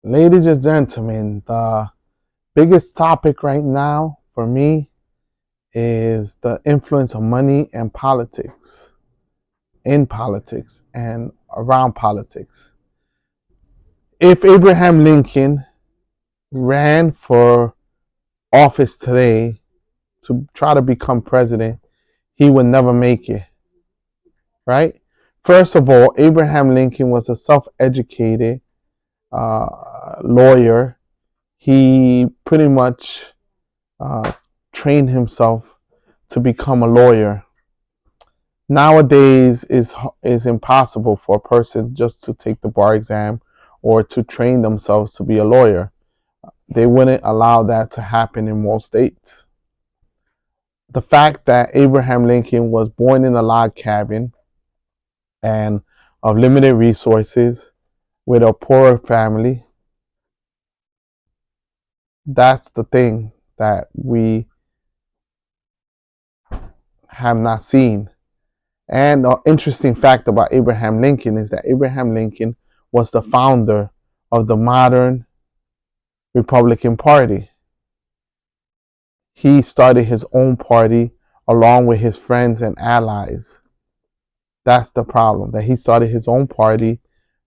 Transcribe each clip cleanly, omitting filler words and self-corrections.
Ladies and gentlemen, the biggest topic right now for me is the influence of money and politics, in politics and around politics. If Abraham Lincoln ran for office today to try to become president, he would never make it, right? First of all, Abraham Lincoln was a self educated lawyer. He pretty much uh, trained himself to become a lawyer. Nowadays is impossible for a person just to take the bar exam or to train themselves to be a lawyer. They wouldn't allow that to happen in most states. The fact that Abraham Lincoln was born in a log cabin and of limited resources with a poor family, that's the thing that we have not seen. And an interesting fact about Abraham Lincoln is that Abraham Lincoln was the founder of the modern Republican Party. He started his own party along with his friends and allies. That's the problem, that he started his own party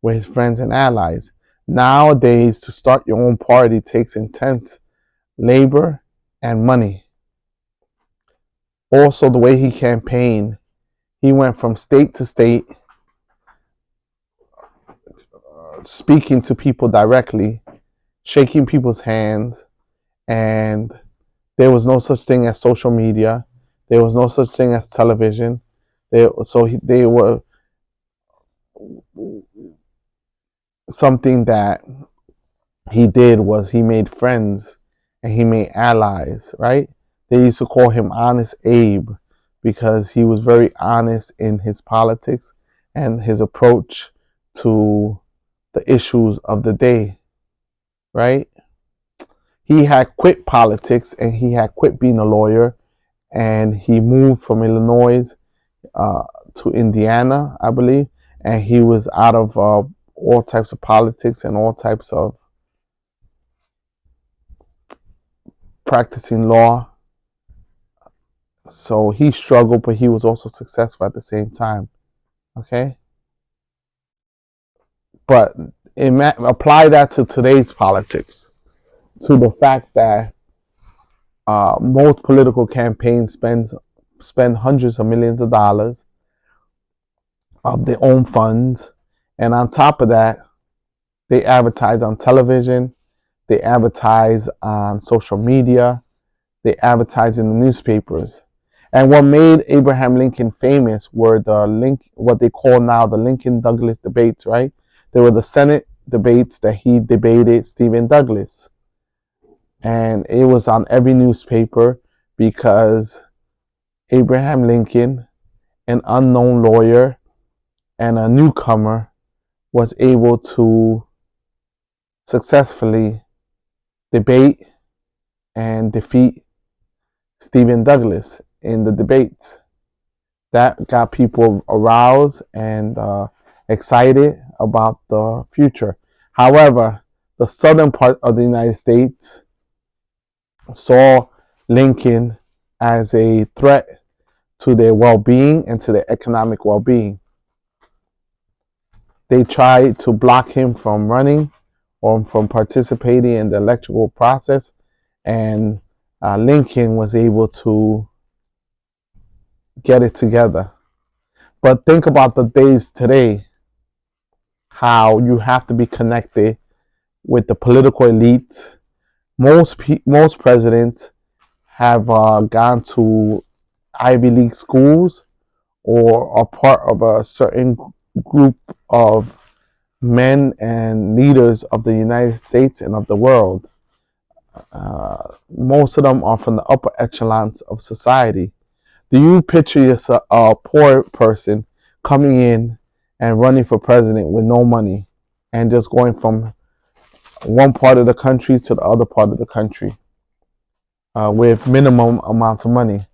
with his friends and allies. Nowadays, to start your own party takes intense labor and money. Also, the way he campaigned, he went from state to state, speaking to people directly, shaking people's hands, and there was no such thing as social media. There was no such thing as television. They were something that he did was he made friends and he made allies, right? They used to call him Honest Abe because he was very honest in his politics and his approach to the issues of the day, right? He had quit politics and he had quit being a lawyer and he moved from Illinois uh, to Indiana, I believe, and he was out of all types of politics and all types of practicing law. So he struggled, but he was also successful at the same time. Okay, but apply that to today's politics, to the fact that most political campaigns spend hundreds of millions of dollars of their own funds, and on top of that, they advertise on television, they advertise on social media, they advertise in the newspapers. And what made Abraham Lincoln famous were what they call now the Lincoln Douglas debates, right? They were the Senate debates that he debated Stephen Douglas. And it was on every newspaper because Abraham Lincoln, an unknown lawyer and a newcomer, was able to successfully debate and defeat Stephen Douglas in the debates. That got people aroused and excited about the future. However, the southern part of the United States saw Lincoln as a threat to their well-being and to their economic well-being. They tried to block him from running or from participating in the electoral process, and Lincoln was able to get it together. But think about the days today, how you have to be connected with the political elite. Most presidents have gone to Ivy League schools or are part of a certain group of men and leaders of the United States and of the world. Most of them are from the upper echelons of society. Do you picture yourself a poor person coming in and running for president with no money and just going from one part of the country to the other part of the country with minimum amounts of money?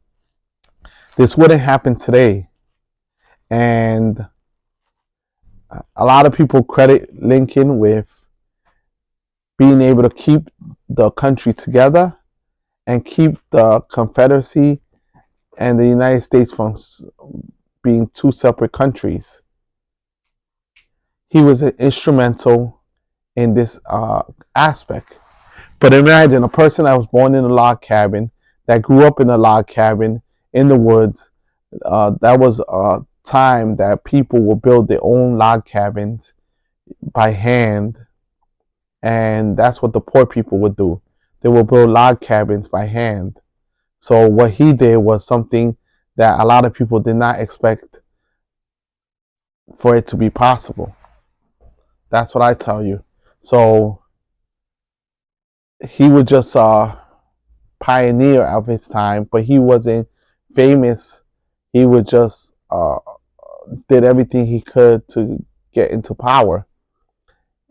This wouldn't happen today. And a lot of people credit Lincoln with being able to keep the country together and keep the Confederacy and the United States from being two separate countries. He was instrumental in this aspect. But imagine a person that was born in a log cabin, that grew up in a log cabin in the woods. That was a time that people would build their own log cabins by hand, and that's what the poor people would do. They would build log cabins by hand. So what he did was something that a lot of people did not expect for it to be possible. That's what I tell you. So he was just a pioneer of his time, but he wasn't famous. He was just did everything he could to get into power.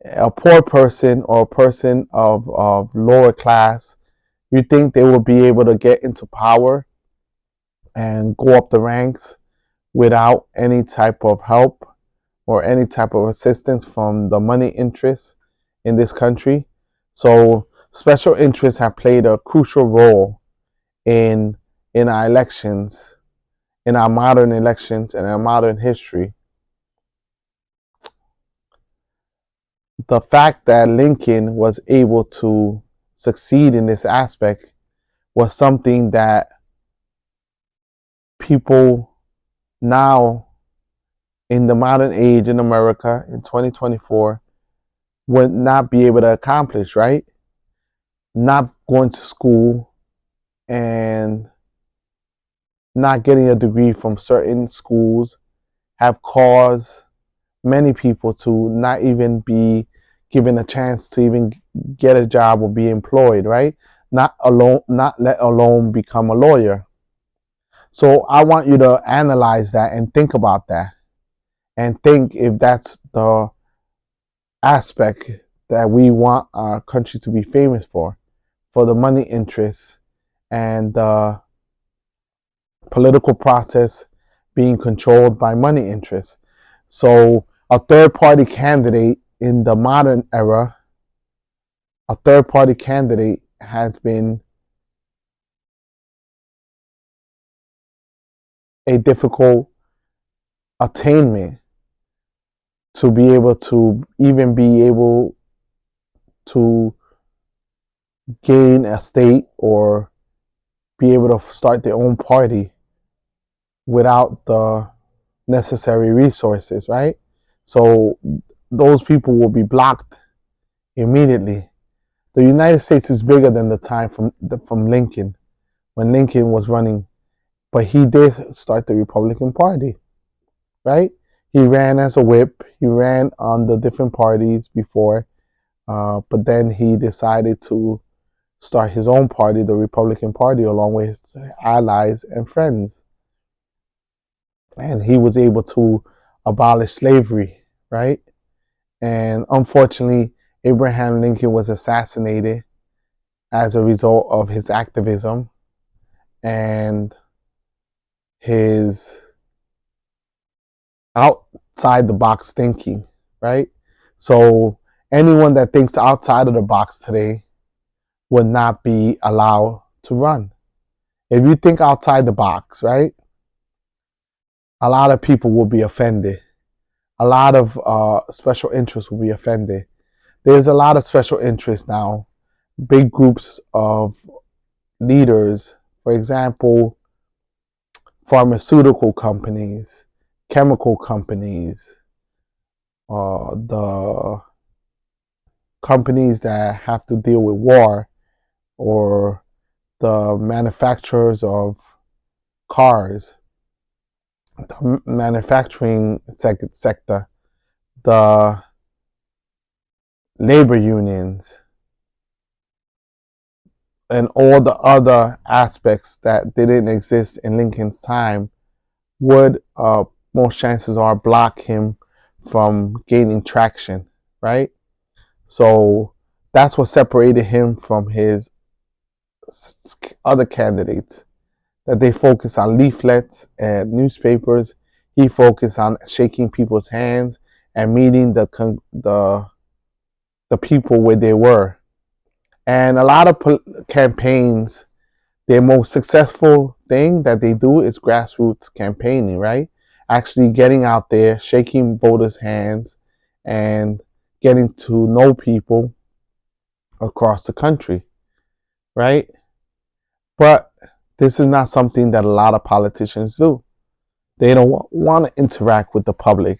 A poor person or a person of lower class, you think they will be able to get into power and go up the ranks without any type of help or any type of assistance from the money interests in this country? So special interests have played a crucial role in our elections, in our modern elections and our modern history. The fact that Lincoln was able to succeed in this aspect was something that people now in the modern age in America in 2024 would not be able to accomplish, right? Not going to school and not getting a degree from certain schools have caused many people to not even be given a chance to even get a job or be employed, right? Not let alone become a lawyer. So I want you to analyze that and think about that and think if that's the aspect that we want our country to be famous for the money interests and the political process being controlled by money interests. So a third party candidate in the modern era, a third party candidate has been a difficult attainment to be able to even be able to gain a state or be able to start their own party without the necessary resources, right? So those people will be blocked immediately. The United States is bigger than the time from Lincoln, when Lincoln was running, but he did start the Republican Party, right? He ran as a whip. He ran on the different parties before, but then he decided to start his own party, the Republican Party, along with his allies and friends. And he was able to abolish slavery, right? And unfortunately, Abraham Lincoln was assassinated as a result of his activism and his outside the box thinking, right? So anyone that thinks outside of the box today would not be allowed to run. If you think outside the box, right, a lot of people will be offended. A lot of special interests will be offended. There's a lot of special interests now, big groups of leaders, for example, pharmaceutical companies, chemical companies, the companies that have to deal with war, or the manufacturers of cars, the manufacturing sector, the labor unions, and all the other aspects that didn't exist in Lincoln's time would, most chances are, block him from gaining traction, right? So that's what separated him from his other candidates, that they focus on leaflets and newspapers. He focused on shaking people's hands and meeting the people where they were. And a lot of campaigns, their most successful thing that they do is grassroots campaigning, right? Actually getting out there, shaking voters' hands, and getting to know people across the country, right? But this is not something that a lot of politicians do. They don't want to interact with the public.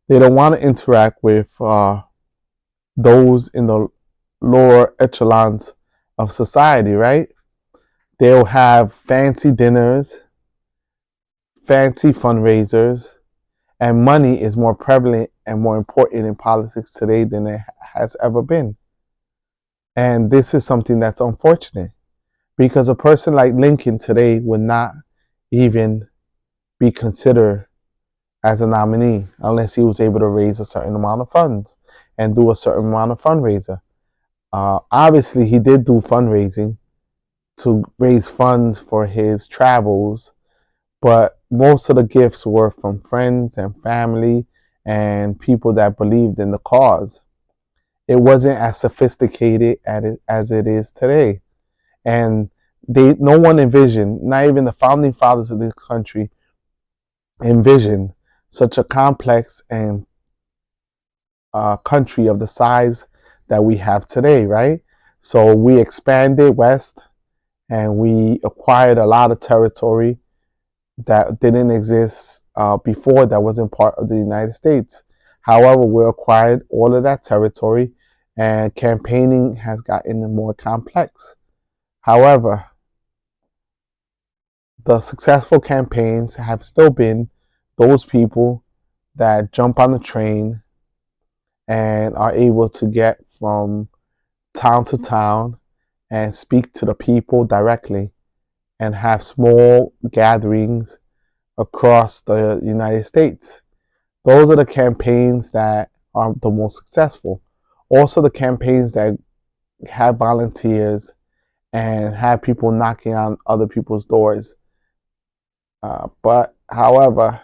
They don't want to interact with those in the lower echelons of society, right? They'll have fancy dinners, fancy fundraisers, and money is more prevalent and more important in politics today than it has ever been. And this is something that's unfortunate because a person like Lincoln today would not even be considered as a nominee unless he was able to raise a certain amount of funds and do a certain amount of fundraiser. Obviously, he did do fundraising to raise funds for his travels, but most of the gifts were from friends and family and people that believed in the cause. It wasn't as sophisticated as it is today. And no one envisioned, not even the founding fathers of this country, envisioned such a complex and country of the size that we have today, right? So we expanded west and we acquired a lot of territory that didn't exist before, that wasn't part of the United States. However, we acquired all of that territory and campaigning has gotten more complex. However, the successful campaigns have still been those people that jump on the train and are able to get from town to town and speak to the people directly and have small gatherings across the United States. Those are the campaigns that are the most successful. Also, the campaigns that have volunteers and have people knocking on other people's doors. But however,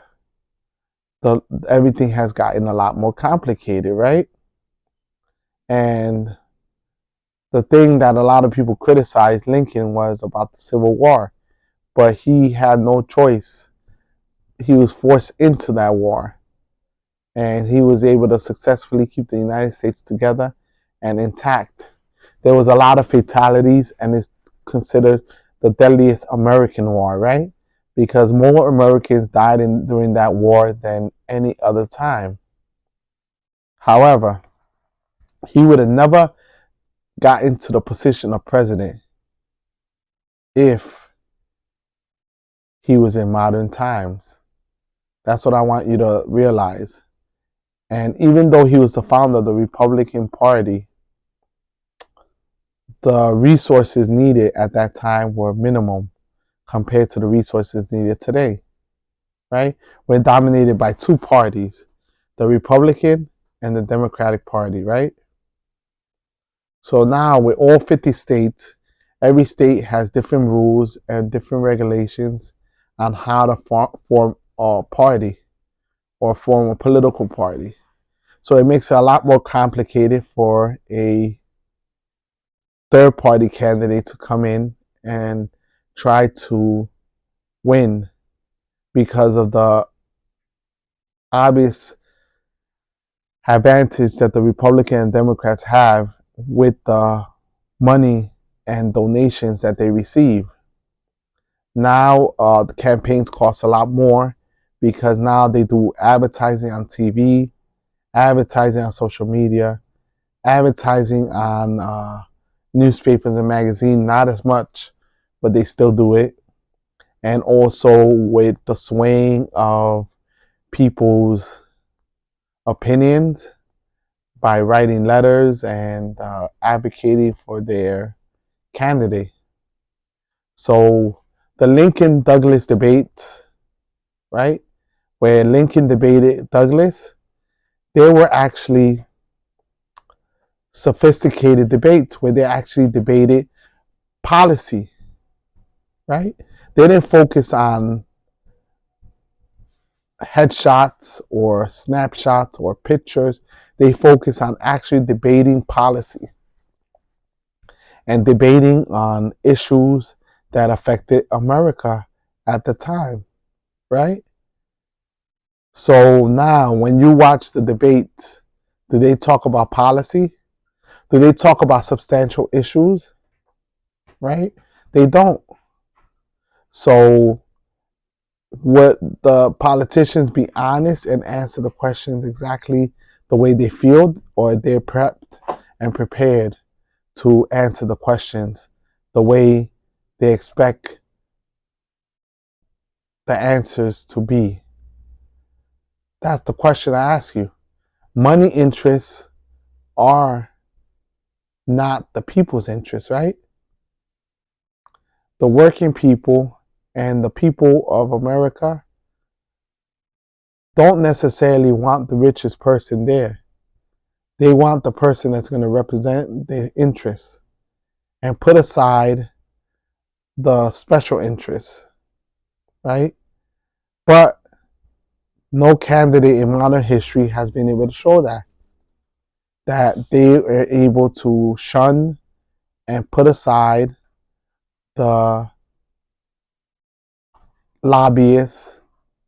everything has gotten a lot more complicated, right? And the thing that a lot of people criticized Lincoln was about the Civil War, but he had no choice. He was forced into that war, and he was able to successfully keep the United States together and intact. There was a lot of fatalities, and it's considered the deadliest American war, right? Because more Americans died during that war than any other time. However, he would have never got into the position of president if he was in modern times. That's what I want you to realize. And even though he was the founder of the Republican Party, the resources needed at that time were minimum compared to the resources needed today, right? We're dominated by two parties, the Republican and the Democratic Party, right? So now with all 50 states, every state has different rules and different regulations on how to form a party or form a political party. So it makes it a lot more complicated for a third party candidate to come in and try to win because of the obvious advantage that the Republican and Democrats have with the money and donations that they receive. Now the campaigns cost a lot more because now they do advertising on TV, advertising on social media, advertising on newspapers and magazines, not as much, but they still do it. And also with the swaying of people's opinions by writing letters and advocating for their candidate. So the Lincoln Douglas debates, right, where Lincoln debated Douglas, they were actually sophisticated debates where they actually debated policy, right? They didn't focus on headshots or snapshots or pictures. They focus on actually debating policy. and debating on issues that affected America at the time, right? So now, when you watch the debates, do they talk about policy? Do they talk about substantial issues? Right? They don't. So, would the politicians be honest and answer the questions exactly the way they feel, or they're prepped and prepared to answer the questions the way they expect the answers to be? That's the question I ask you. Money interests are not the people's interests, right? The working people and the people of America don't necessarily want the richest person there. They want the person that's going to represent their interests and put aside the special interests, right? But no candidate in modern history has been able to show that they are able to shun and put aside the lobbyists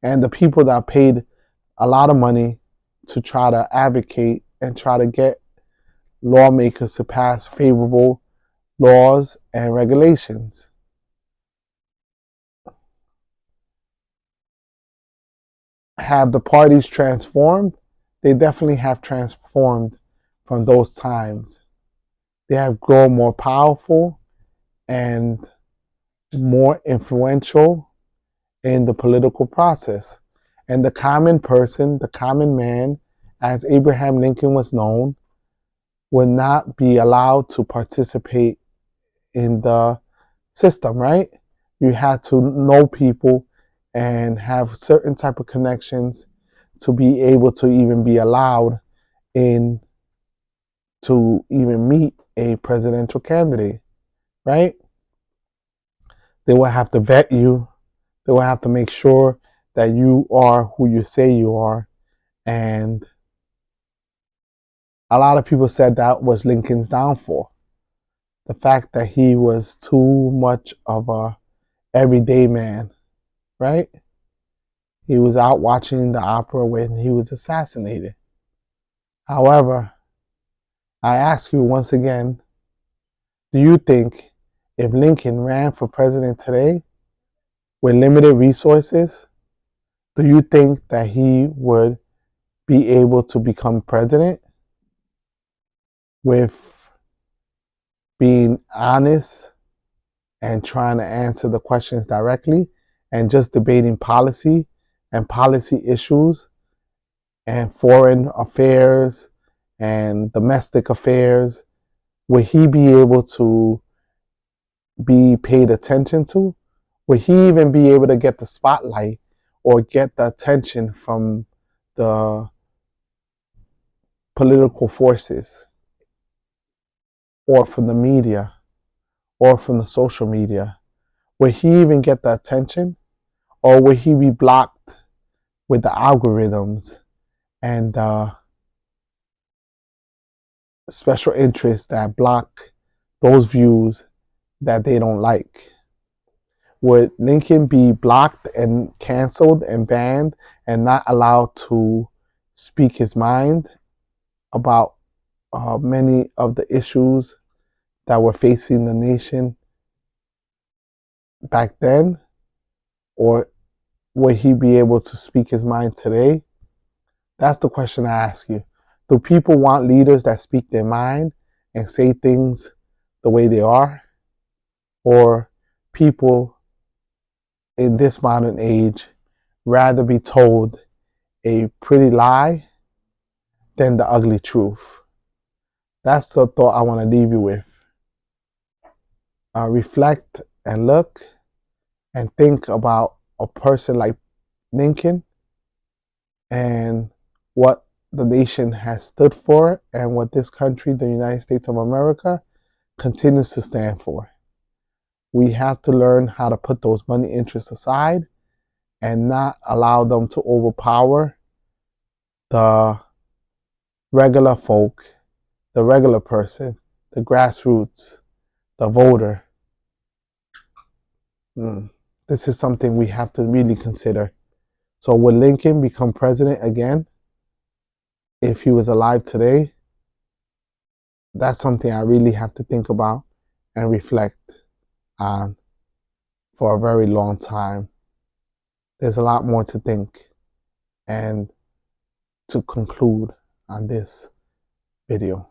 and the people that paid a lot of money to try to advocate and try to get lawmakers to pass favorable laws and regulations. Have the parties transformed? They definitely have transformed from those times. They have grown more powerful and more influential in the political process. And the common person, the common man, as Abraham Lincoln was known, would not be allowed to participate in the system, right? You had to know people and have certain type of connections to be able to even be allowed in to even meet a presidential candidate, right? They will have to vet you. They will have to make sure that you are who you say you are. And a lot of people said that was Lincoln's downfall. The fact that he was too much of a everyday man, right? He was out watching the opera when he was assassinated. However, I ask you once again, do you think if Lincoln ran for president today with limited resources, do you think that he would be able to become president with being honest and trying to answer the questions directly and just debating policy and policy issues and foreign affairs and domestic affairs? Would he be able to be paid attention to? Would he even be able to get the spotlight or get the attention from the political forces or from the media or from the social media? Would he even get the attention, or would he be blocked with the algorithms and special interests that block those views that they don't like? Would Lincoln be blocked and canceled and banned and not allowed to speak his mind about many of the issues that were facing the nation back then? Or would he be able to speak his mind today? That's the question I ask you. Do people want leaders that speak their mind and say things the way they are? Or people in this modern age rather be told a pretty lie than the ugly truth? That's the thought I want to leave you with. Reflect and look and think about a person like Lincoln and what the nation has stood for and what this country, the United States of America, continues to stand for. We have to learn how to put those money interests aside and not allow them to overpower the regular folk, the regular person, the grassroots, the voter. This is something we have to really consider. So would Lincoln become president again if he was alive today? That's something I really have to think about and reflect on for a very long time. There's a lot more to think. And to conclude on this video.